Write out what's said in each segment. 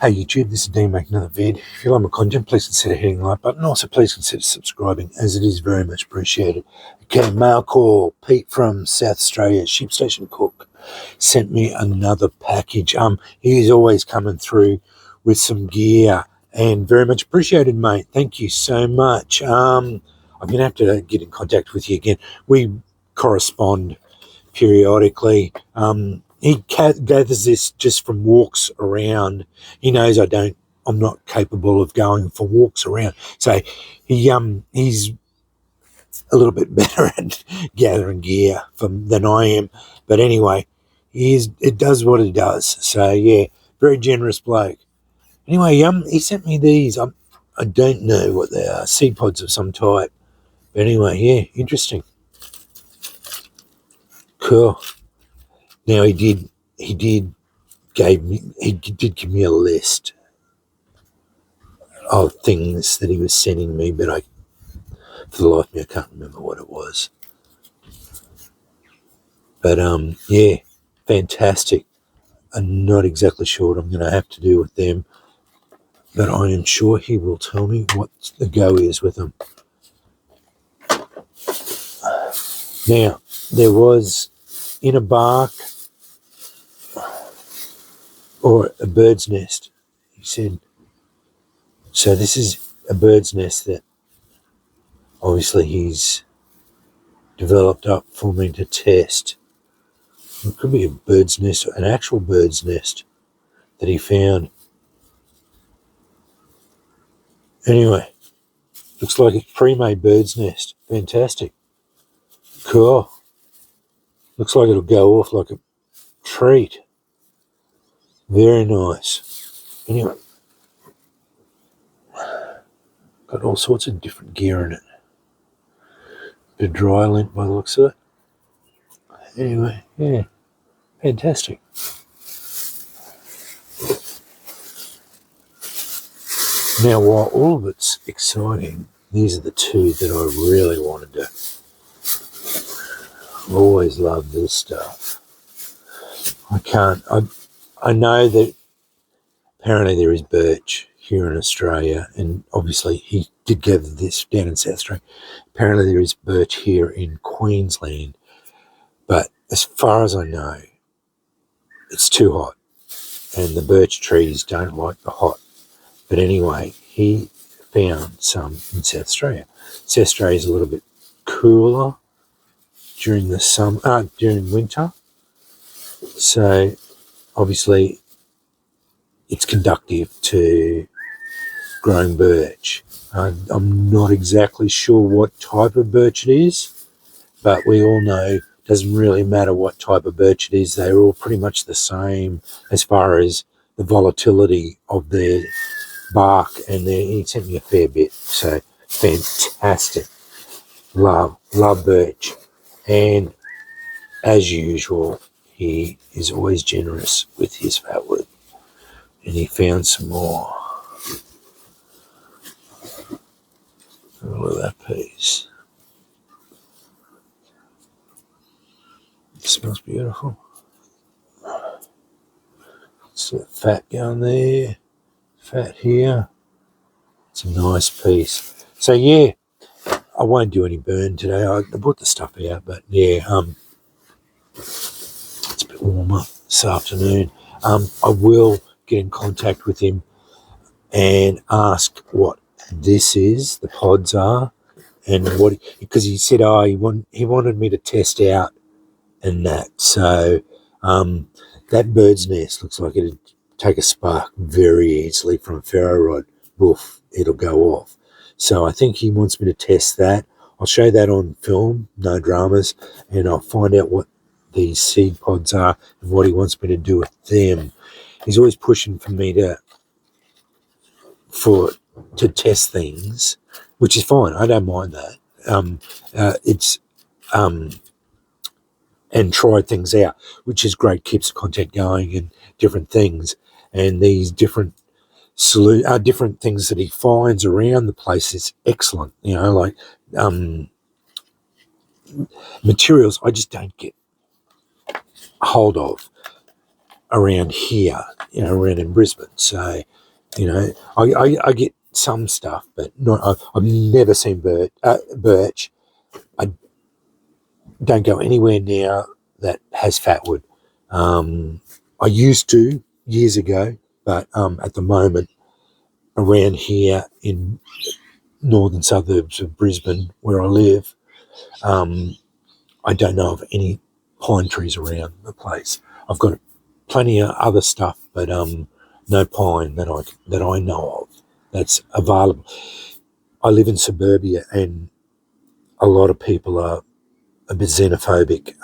Hey YouTube, this is Dean making another vid. If you like my content, please consider hitting the like button. Also, please consider subscribing, as it is very much appreciated. Okay, mail call. Pete from South Australia, SheepStationCook, sent me another package. He is always coming through with some gear, and very much appreciated, mate. Thank you so much. I'm gonna have to get in contact with you again. We correspond periodically. He gathers this just from walks around. He knows I'm not capable of going for walks around, so he's a little bit better at gathering gear than I am. But anyway, it does what it does. So yeah, very generous bloke. Anyway, he sent me these. I don't know what they are. Seed pods of some type. But anyway, yeah, interesting. Cool. Now he did give me a list of things that he was sending me, but for the life of me, I can't remember what it was. But yeah, fantastic. I'm not exactly sure what I'm going to have to do with them, but I am sure he will tell me what the go is with them. Now, there was in a bark or a bird's nest, he said. So this is a bird's nest that obviously he's developed up for me to test. It could be a bird's nest, an actual bird's nest that he found. Anyway, looks like a pre-made bird's nest. Fantastic. Cool. Looks like it'll go off like a treat. Very nice. Anyway, got all sorts of different gear in it. Bit of dry lint by the looks of it. Anyway, yeah, fantastic. Now, while all of it's exciting, these are the two that I really wanted to. I've always loved this stuff. I know that apparently there is birch here in Australia, and obviously he did gather this down in South Australia. Apparently there is birch here in Queensland, but as far as I know, it's too hot, and the birch trees don't like the hot. But anyway, he found some in South Australia. South Australia is a little bit cooler during the summer, during winter. So obviously it's conducive to growing birch. I'm not exactly sure what type of birch it is, but we all know it doesn't really matter what type of birch it is. They're all pretty much the same as far as the volatility of their bark, and he sent me a fair bit. So fantastic. Love birch. And as usual, he is always generous with his fatwood. And he found some more. Look at that piece. It smells beautiful. See that fat going there, fat here. It's a nice piece. So yeah, I won't do any burn today. I brought the stuff out, but yeah, it's a bit warmer this afternoon. I will get in contact with him and ask what this is, the pods are, and because he said he wanted me to test out and that. So that bird's nest looks like it'd take a spark very easily from a ferro rod. Woof, it'll go off. So I think he wants me to test that. I'll show that on film, no dramas, and I'll find out what these seed pods are and what he wants me to do with them. He's always pushing for me to test things, which is fine. I don't mind that. And try things out, which is great. Keeps the content going and different things, and these different things that he finds around the place is excellent. You know, like materials I just don't get hold of. around here, around in Brisbane. So, I get some stuff, but not. I've never seen birch. I don't go anywhere near that has fatwood. I used to years ago, but at the moment, around here in northern suburbs of Brisbane, where I live, I don't know of any pine trees around the place. I've got plenty of other stuff, but no pine that I know of that's available. I live in suburbia, and a lot of people are a bit xenophobic.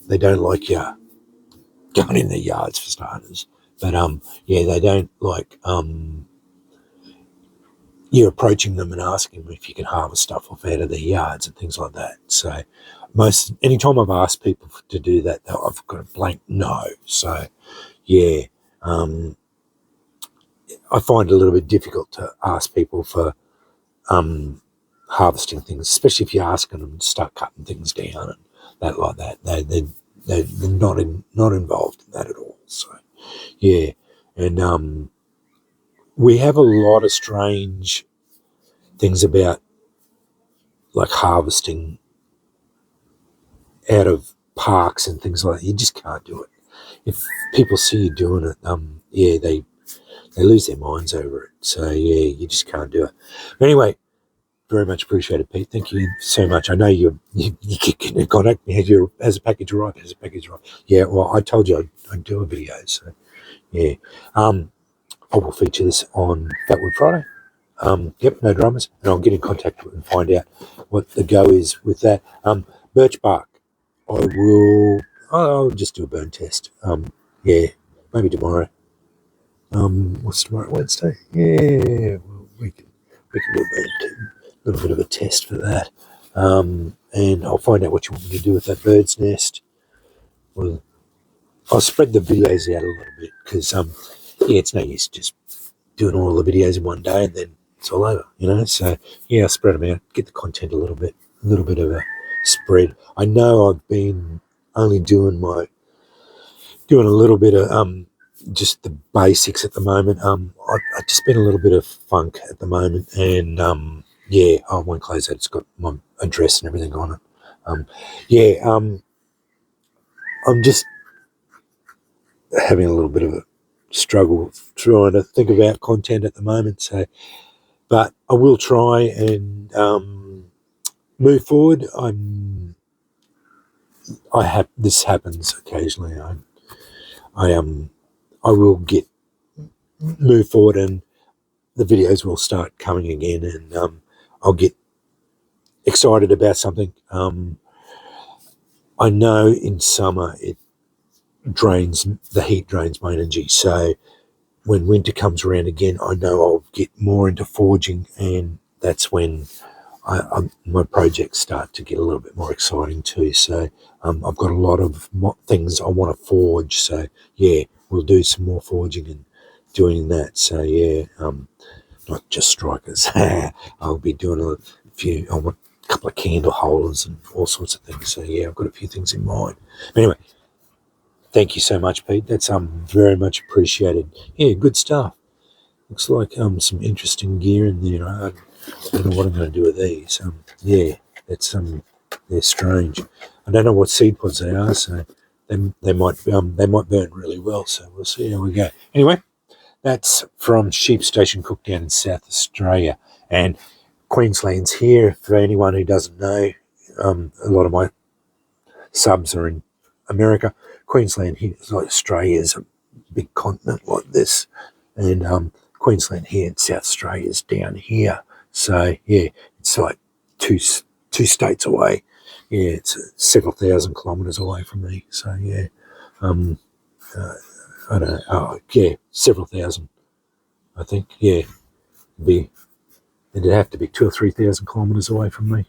They don't like you going in their yards for starters, but they don't like you approaching them and asking them if you can harvest stuff off out of their yards and things like that. So anytime I've asked people to do that, I've got a blank no. So yeah, I find it a little bit difficult to ask people for harvesting things, especially if you're asking them to start cutting things down and that like that. They're not involved in that at all. So yeah, and we have a lot of strange things about like harvesting out of parks and things like that. You just can't do it. If people see you doing it, they lose their minds over it. So yeah, you just can't do it. But anyway, very much appreciated, Pete. Thank you so much. I know you keep getting in contact. Has a package arrived? Has a package arrived? Yeah. Well, I told you I'd do a video. So yeah, I will feature this on Fatwood Friday. Yep, no dramas, and I'll get in contact and find out what the go is with that. Birch bark. I'll just do a burn test. Yeah, maybe tomorrow. What's tomorrow? Wednesday? Yeah, well, we can do a little bit of a test for that. And I'll find out what you want me to do with that bird's nest. Well, I'll spread the videos out a little bit because it's no use just doing all the videos in one day and then it's all over, So yeah, I'll spread them out, get the content a little bit of a spread. I know I've been only doing a little bit of just the basics at the moment. I just been a little bit of funk at the moment, and I won't close that. It's got my address and everything on it. I'm just having a little bit of a struggle trying to think about content at the moment. So, but I will try and move forward. This happens occasionally. I will move forward, and the videos will start coming again, and I'll get excited about something. I know in summer the heat drains my energy. So when winter comes around again, I know I'll get more into foraging, and that's when my projects start to get a little bit more exciting too. So I've got a lot of things I want to forge. So yeah, we'll do some more foraging and doing that. So yeah, not just strikers. I'll be doing a few. I want a couple of candle holders and all sorts of things. So yeah, I've got a few things in mind. But anyway, thank you so much, Pete. That's very much appreciated. Yeah, good stuff. Looks like some interesting gear in there. I don't know what I'm going to do with these. They're strange. I don't know what seed pods they are, so they might burn really well. So we'll see how we go. Anyway, that's from SheepStationCook down in South Australia, and Queensland's here. For anyone who doesn't know, a lot of my subs are in America. Queensland here is like Australia's a big continent like this, and Queensland here and South Australia's down here. So yeah, it's like two states away. Yeah, it's several thousand kilometres away from me. So yeah, I don't know. Oh yeah, several thousand. I think yeah, it'd have to be 2,000 or 3,000 kilometres away from me.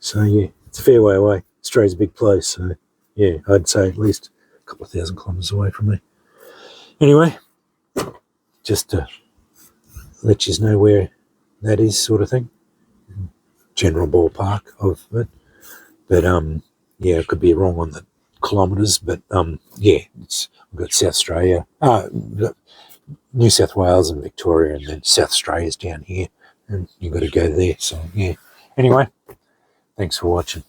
So yeah, it's a fair way away. Australia's a big place, so yeah, I'd say at least a couple of thousand kilometres away from me. Anyway, just to let you know where that is, sort of thing. General ballpark of it. But yeah, I could be wrong on the kilometres, but yeah, we've got South Australia, New South Wales and Victoria, and then South Australia's down here, and you've got to go there. So yeah. Anyway, thanks for watching.